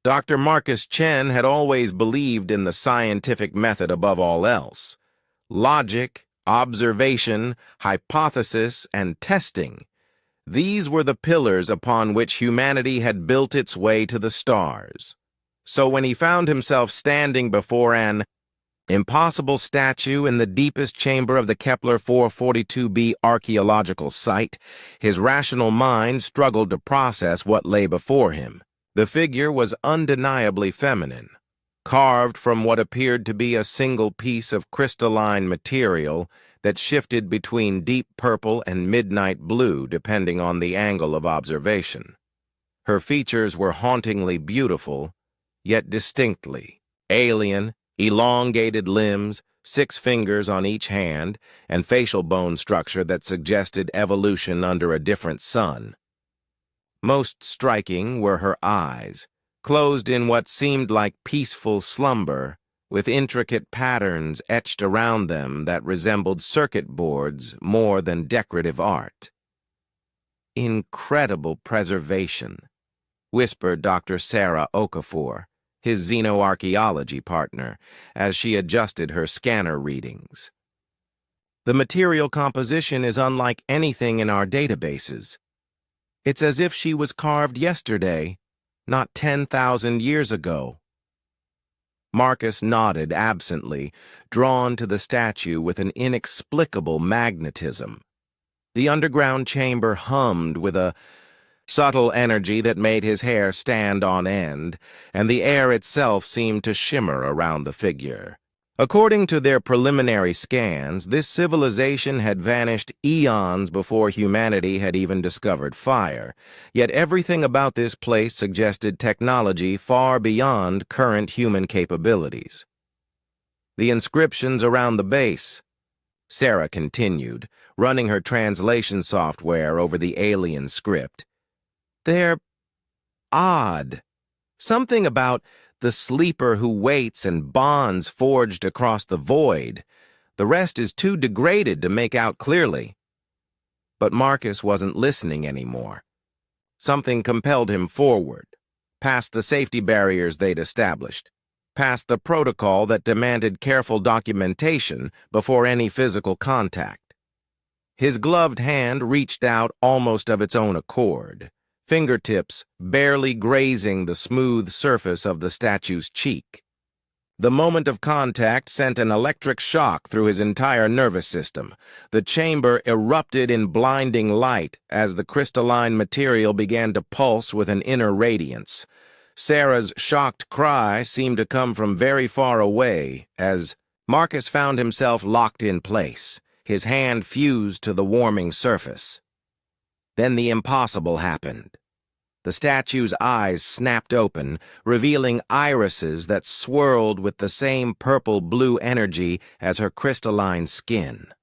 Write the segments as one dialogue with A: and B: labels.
A: Dr. Marcus Chen had always believed in the scientific method above all else. Logic, observation, hypothesis, and testing. These were the pillars upon which humanity had built its way to the stars. So when he found himself standing before an impossible statue in the deepest chamber of the Kepler 442b archaeological site, his rational mind struggled to process what lay before him. The figure was undeniably feminine, carved from what appeared to be a single piece of crystalline material that shifted between deep purple and midnight blue depending on the angle of observation. Her features were hauntingly beautiful, yet distinctly alien, elongated limbs, 6 fingers on each hand, and facial bone structure that suggested evolution under a different sun. Most striking were her eyes, closed in what seemed like peaceful slumber, with intricate patterns etched around them that resembled circuit boards more than decorative art. "Incredible preservation," whispered Dr. Sarah Okafor, his xenoarchaeology partner, as she adjusted her scanner readings. "The material composition is unlike anything in our databases. It's as if she was carved yesterday, not 10,000 years ago." Marcus nodded absently, drawn to the statue with an inexplicable magnetism. The underground chamber hummed with a subtle energy that made his hair stand on end, and the air itself seemed to shimmer around the figure. According to their preliminary scans, this civilization had vanished eons before humanity had even discovered fire, yet everything about this place suggested technology far beyond current human capabilities. "The inscriptions around the base," Sarah continued, running her translation software over the alien script. "They're odd. Something about the sleeper who waits and bonds forged across the void. The rest is too degraded to make out clearly." But Marcus wasn't listening anymore. Something compelled him forward, past the safety barriers they'd established, past the protocol that demanded careful documentation before any physical contact. His gloved hand reached out almost of its own accord, fingertips barely grazing the smooth surface of the statue's cheek. The moment of contact sent an electric shock through his entire nervous system. The chamber erupted in blinding light as the crystalline material began to pulse with an inner radiance. Sarah's shocked cry seemed to come from very far away as Marcus found himself locked in place, his hand fused to the warming surface. Then the impossible happened. The statue's eyes snapped open, revealing irises that swirled with the same purple-blue energy as her crystalline skin.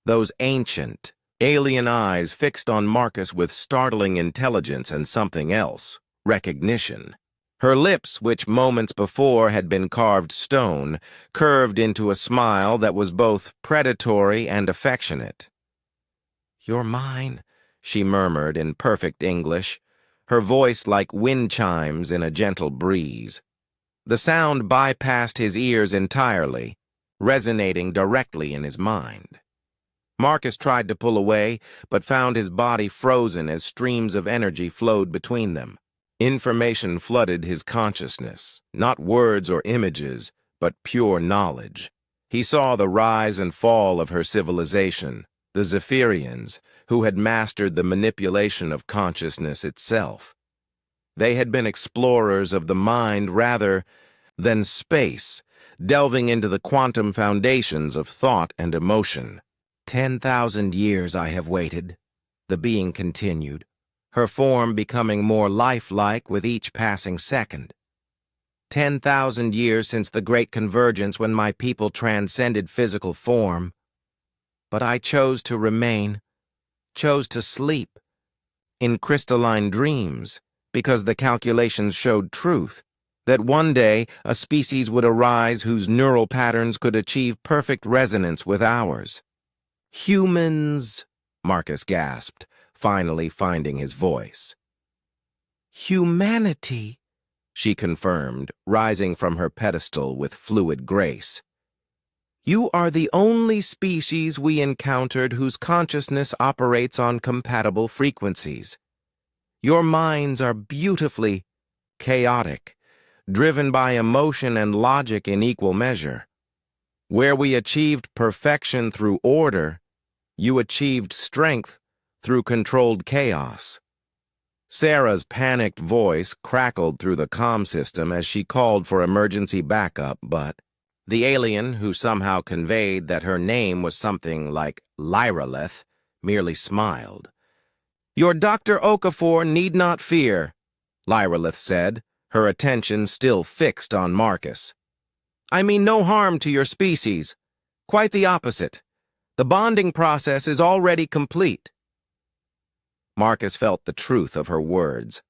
A: Those ancient, alien eyes fixed on Marcus with startling intelligence and something else, recognition. Her lips, which moments before had been carved stone, curved into a smile that was both predatory and affectionate. "You're mine," she murmured in perfect English, her voice like wind chimes in a gentle breeze. The sound bypassed his ears entirely, resonating directly in his mind. Marcus tried to pull away, but found his body frozen as streams of energy flowed between them. Information flooded his consciousness, not words or images, but pure knowledge. He saw the rise and fall of her civilization, the Zephyrians, who had mastered the manipulation of consciousness itself. They had been explorers of the mind rather than space, delving into the quantum foundations of thought and emotion. 10,000 years I have waited," the being continued, her form becoming more lifelike with each passing second. 10,000 years since the great convergence when my people transcended physical form. But I chose to remain, chose to sleep, in crystalline dreams, because the calculations showed truth, that one day a species would arise whose neural patterns could achieve perfect resonance with ours. "Humans," Marcus gasped, finally finding his voice. "Humanity," she confirmed, rising from her pedestal with fluid grace. You are the only species we encountered whose consciousness operates on compatible frequencies. Your minds are beautifully chaotic, driven by emotion and logic in equal measure. Where we achieved perfection through order, you achieved strength through controlled chaos. Sarah's panicked voice crackled through the comm system as she called for emergency backup, but the alien, who somehow conveyed that her name was something like Lyralith, merely smiled. Your Dr. Okafor need not fear, Lyralith said, her attention still fixed on Marcus. I mean no harm to your species. Quite the opposite. The bonding process is already complete. Marcus felt the truth of her words.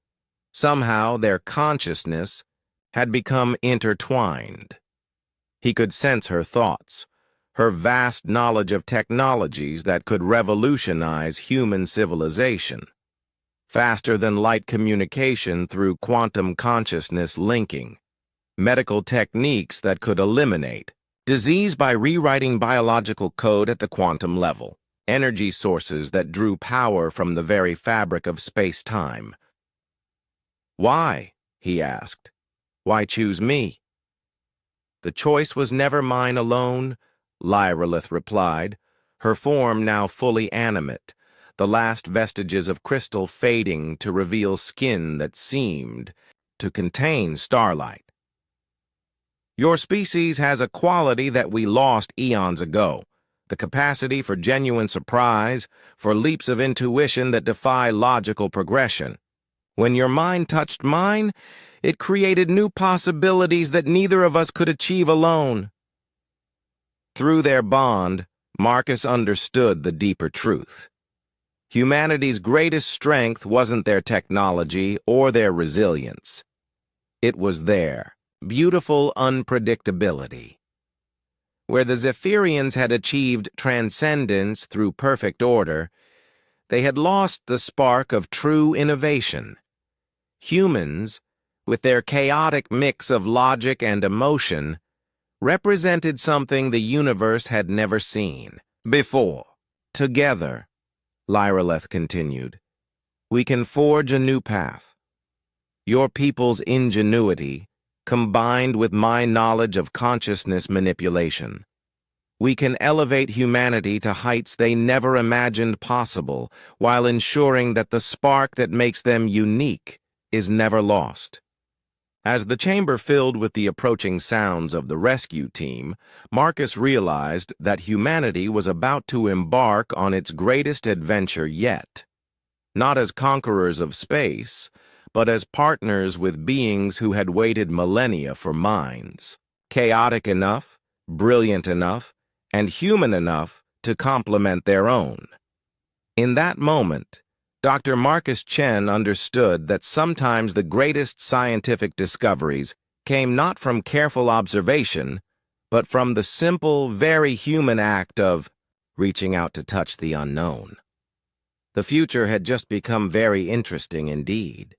A: Somehow their consciousness had become intertwined. He could sense her thoughts, her vast knowledge of technologies that could revolutionize human civilization. Faster than light communication through quantum consciousness linking, medical techniques that could eliminate disease by rewriting biological code at the quantum level, energy sources that drew power from the very fabric of space-time. Why? He asked. Why choose me? The choice was never mine alone, Lyralith replied, her form now fully animate, the last vestiges of crystal fading to reveal skin that seemed to contain starlight. Your species has a quality that we lost eons ago, the capacity for genuine surprise, for leaps of intuition that defy logical progression. When your mind touched mine, it created new possibilities that neither of us could achieve alone. Through their bond, Marcus understood the deeper truth. Humanity's greatest strength wasn't their technology or their resilience. It was their beautiful unpredictability. Where the Zephyrians had achieved transcendence through perfect order, they had lost the spark of true innovation. Humans, with their chaotic mix of logic and emotion, represented something the universe had never seen before. Together, Lyralith continued, we can forge a new path. Your people's ingenuity, combined with my knowledge of consciousness manipulation, we can elevate humanity to heights they never imagined possible while ensuring that the spark that makes them unique is never lost. As the chamber filled with the approaching sounds of the rescue team, Marcus realized that humanity was about to embark on its greatest adventure yet. Not as conquerors of space, but as partners with beings who had waited millennia for minds, chaotic enough, brilliant enough, and human enough to complement their own. In that moment, Dr. Marcus Chen understood that sometimes the greatest scientific discoveries came not from careful observation, but from the simple, very human act of reaching out to touch the unknown. The future had just become very interesting indeed.